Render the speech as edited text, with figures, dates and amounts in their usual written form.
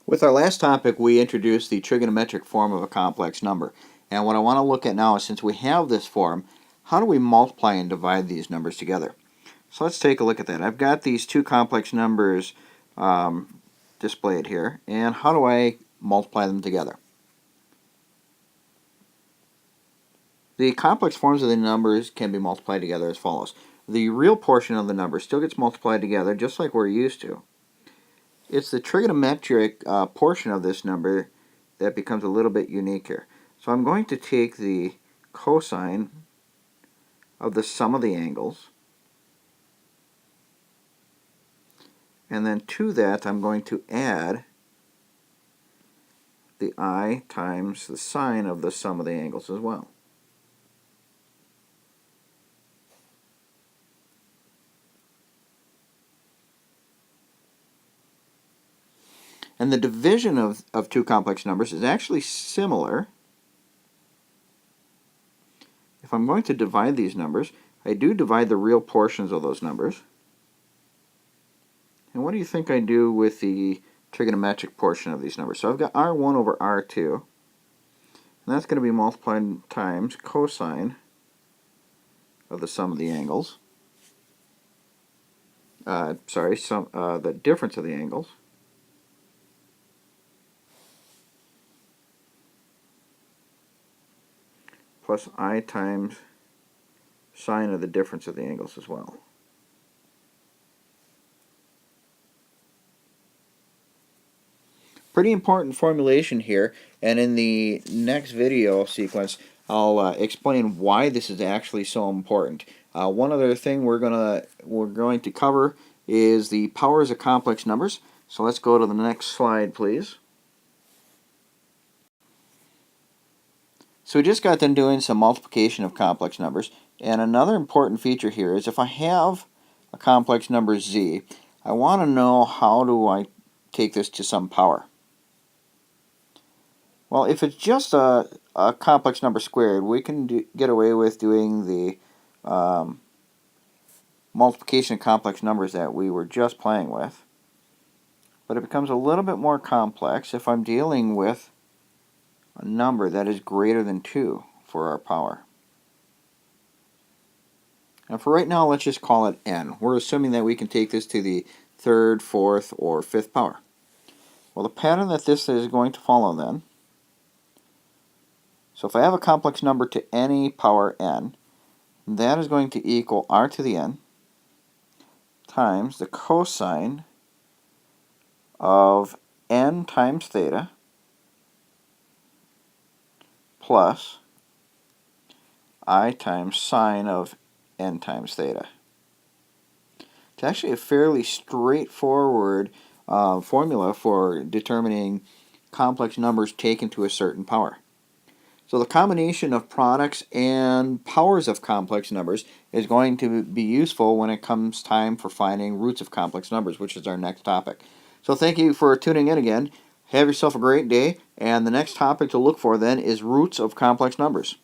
With our last topic, we introduced the trigonometric form of a complex number. And what I want to look at now is, since we have this form, how do we multiply and divide these numbers together? So let's take a look at that. I've got these two complex numbers displayed here, and how do I multiply them together? The complex forms of the numbers can be multiplied together as follows. The real portion of the number still gets multiplied together just like we're used to. It's the trigonometric portion of this number that becomes a little bit unique here. So I'm going to take the cosine of the sum of the angles, and then to that I'm going to add the I times the sine of the sum of the angles as well. And the division of two complex numbers is actually similar. If I'm going to divide these numbers, I do divide the real portions of those numbers. And what do you think I do with the trigonometric portion of these numbers? So I've got R1 over R2, and that's going to be multiplied times cosine of the sum of the angles. The difference of the angles. Plus I times sine of the difference of the angles as well. Pretty important formulation here, and in the next video sequence I'll explain why this is actually so important. One other thing we're going to cover is the powers of complex numbers. So let's go to the next slide, please. So we just got done doing some multiplication of complex numbers, and another important feature here is if I have a complex number z, I want to know how do I take this to some power. Well, if it's just a complex number squared, we can get away with doing the multiplication of complex numbers that we were just playing with. But it becomes a little bit more complex if I'm dealing with a number that is greater than 2 for our power. Now for right now, let's just call it n. We're assuming that we can take this to the third, fourth, or fifth power. Well, the pattern that this is going to follow then, so if I have a complex number to any power n, that is going to equal r to the n times the cosine of n times theta plus I times sine of n times theta. It's actually a fairly straightforward formula for determining complex numbers taken to a certain power. So the combination of products and powers of complex numbers is going to be useful when it comes time for finding roots of complex numbers, which is our next topic. So thank you for tuning in again. Have yourself a great day, and the next topic to look for then is roots of complex numbers.